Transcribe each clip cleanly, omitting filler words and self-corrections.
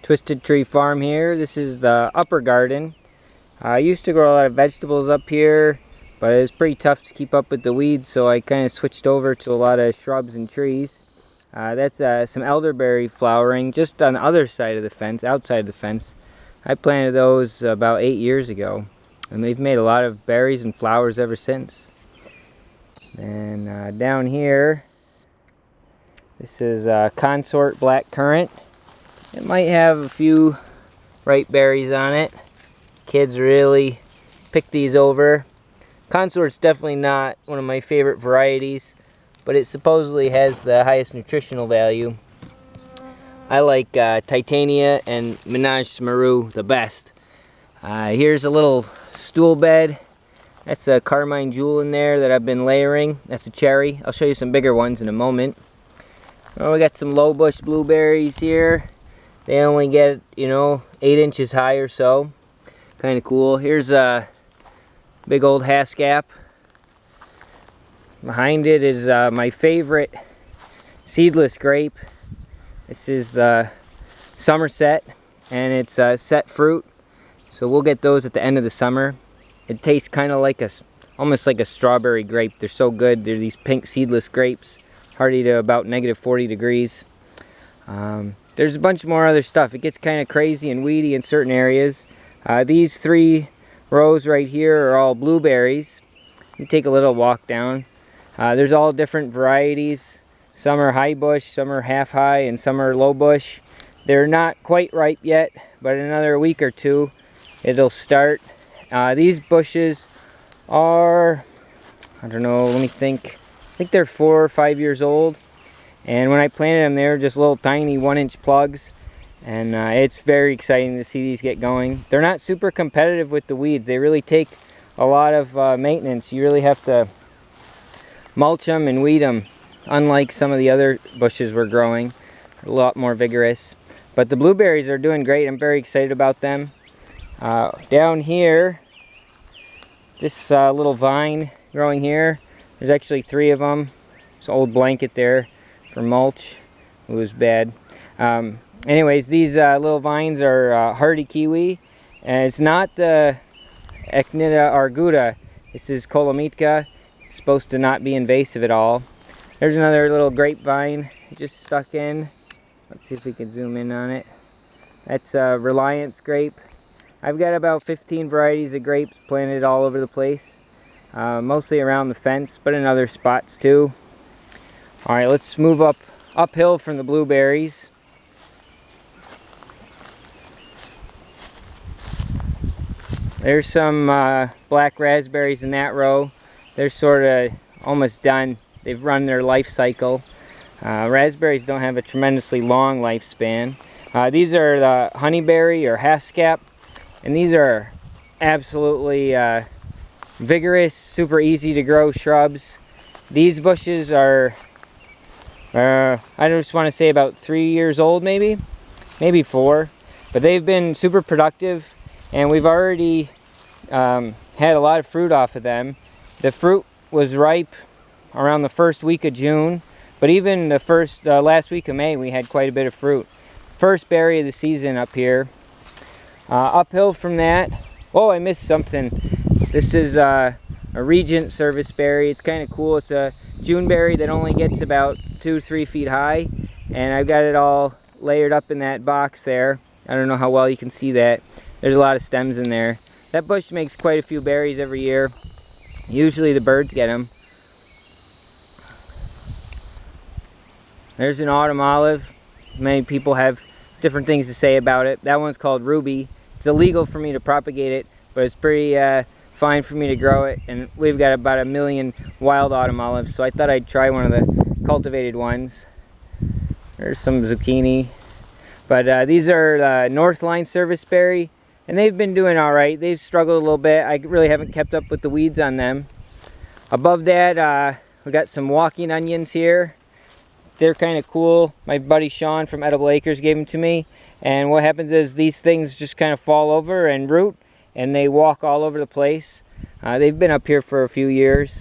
Twisted Tree Farm here. This is the upper garden. I used to grow a lot of vegetables up here, but it was pretty tough to keep up with the weeds, so I kind of switched over to a lot of shrubs and trees. That's some elderberry flowering just on the other side of the fence, outside the fence. I planted those about 8 years ago, and they've made a lot of berries and flowers ever since. And down here, this is Consort Black Currant. It might have a few ripe berries on it. Kids really pick these over. Consort's definitely not one of my favorite varieties, but it supposedly has the highest nutritional value. I like Titania and Menage Smaru the best. Here's a little stool bed. That's a Carmine Jewel in there that I've been layering. That's a cherry. I'll show you some bigger ones in a moment. Oh, we got some low bush blueberries here. They only get, 8 inches high or so. Kind of cool. Here's a big old Haskap. Behind it is my favorite seedless grape. This is the Somerset, and it's set fruit. So we'll get those at the end of the summer. It tastes kind of like almost like a strawberry grape. They're so good. They're these pink seedless grapes, hardy to about -40 degrees. There's a bunch more other stuff. It gets kind of crazy and weedy in certain areas. These 3 rows right here are all blueberries. You take a little walk down. There's all different varieties. Some are high bush, some are half high, and some are low bush. They're not quite ripe yet, but in another week or two it'll start. These bushes are, I don't know, let me think. I think they're 4 or 5 years old. And when I planted them, they were just little tiny 1-inch plugs. And it's very exciting to see these get going. They're not super competitive with the weeds. They really take a lot of maintenance. You really have to mulch them and weed them, unlike some of the other bushes we're growing. They're a lot more vigorous. But the blueberries are doing great. I'm very excited about them. Down here, this little vine growing here, there's actually 3 of them. There's an old blanket there for mulch. It was bad. Anyways, these little vines are hardy kiwi, and it's not the Echinida arguta. This is Colomitka. It's supposed to not be invasive at all. There's another little grapevine just stuck in. Let's see if we can zoom in on it. That's Reliance grape. I've got about 15 varieties of grapes planted all over the place, mostly around the fence, but in other spots too. Alright, let's move uphill from the blueberries. There's some black raspberries in that row. They're sort of almost done. They've run their life cycle. Raspberries don't have a tremendously long lifespan. These are the honeyberry or Haskap, and these are absolutely vigorous, super easy to grow shrubs. These bushes are I just want to say about 3 years old, maybe 4, but they've been super productive, and we've already had a lot of fruit off of them. The fruit was ripe around the first week of June, but even the last week of May we had quite a bit of fruit. First berry of the season up here. Uphill from that, oh, I missed something. This is a Regent service berry. It's kind of cool. It's a June berry that only gets about 2-3 feet high, and I've got it all layered up in that box there. I don't know how well you can see that. There's a lot of stems in there. That bush makes quite a few berries every year. Usually the birds get them. There's an autumn olive. Many people have different things to say about it. That one's called Ruby. It's illegal for me to propagate it, but it's pretty fine for me to grow it, and we've got about 1 million wild autumn olives, so I thought I'd try one of the cultivated ones. There's some zucchini, but these are Northline serviceberry, and they've been doing all right. They've struggled a little bit. I really haven't kept up with the weeds on them. Above that, we got some walking onions here. They're kind of cool. My buddy Sean from Edible Acres gave them to me, and what happens is these things just kind of fall over and root, and they walk all over the place. They've been up here for a few years.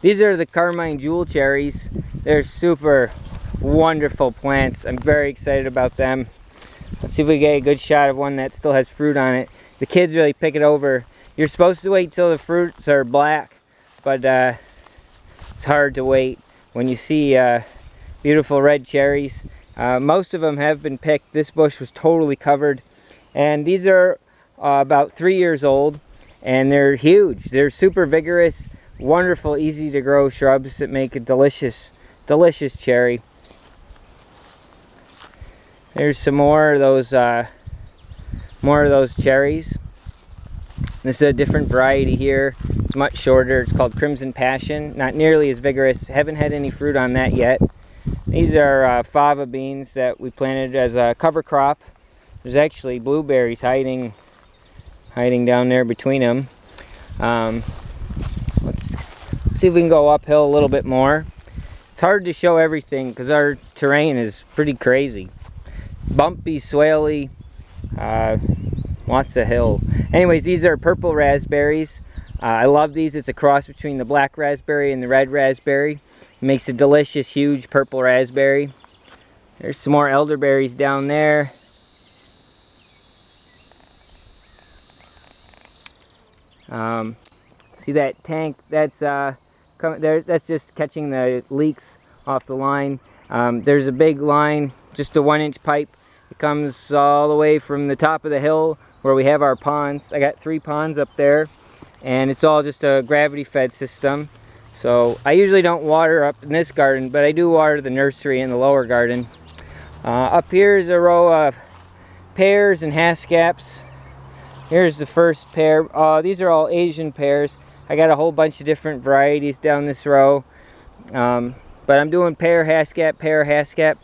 These are the Carmine Jewel cherries. They're super wonderful plants. I'm very excited about them. Let's see if we get a good shot of one that still has fruit on it. The kids really pick it over. You're supposed to wait till the fruits are black, but it's hard to wait when you see beautiful red cherries. Most of them have been picked. This bush was totally covered, and these are about 3 years old, and they're huge. They're super vigorous, wonderful, easy to grow shrubs that make a delicious cherry. There's some more of those cherries. This is a different variety here. It's much shorter. It's called Crimson Passion. Not nearly as vigorous. Haven't had any fruit on that yet. These are fava beans that we planted as a cover crop. There's actually blueberries hiding down there between them. Let's see if we can go uphill a little bit more. It's hard to show everything because our terrain is pretty crazy. Bumpy, swaley, lots of hill. Anyways, these are purple raspberries. I love these. It's a cross between the black raspberry and the red raspberry. It makes a delicious, huge purple raspberry. There's some more elderberries down there. See that tank? That's that's just catching the leaks off the line. There's a big line, just a 1-inch pipe. It comes all the way from the top of the hill where we have our ponds. I got 3 ponds up there, and it's all just a gravity fed system. So I usually don't water up in this garden, but I do water the nursery and the lower garden. Up here is a row of pears and haskaps. Here's the first pear. These are all Asian pears. I got a whole bunch of different varieties down this row. But I'm doing pear, haskap, pear, haskap.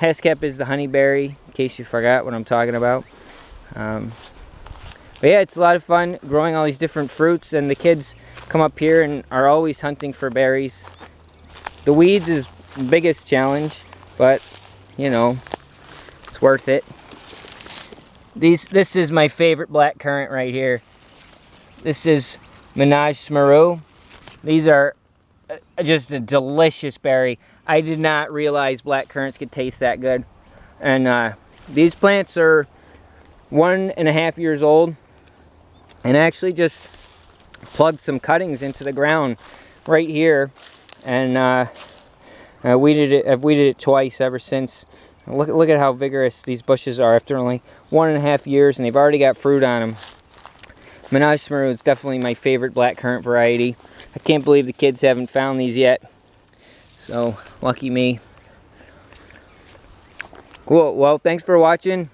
Haskap is the honeyberry, in case you forgot what I'm talking about. But yeah, it's a lot of fun growing all these different fruits, and the kids come up here and are always hunting for berries. The weeds is the biggest challenge, but you know, it's worth it. This is my favorite blackcurrant right here. This is Menage Smarou. These are just a delicious berry. I did not realize blackcurrants could taste that good. And these plants are 1.5 years old, and I actually just plugged some cuttings into the ground right here, and I've weeded it twice ever since. Look at how vigorous these bushes are after only 1.5 years, and they've already got fruit on them. Menage Smarou is definitely my favorite blackcurrant variety. I can't believe the kids haven't found these yet. So, lucky me. Cool. Well, thanks for watching.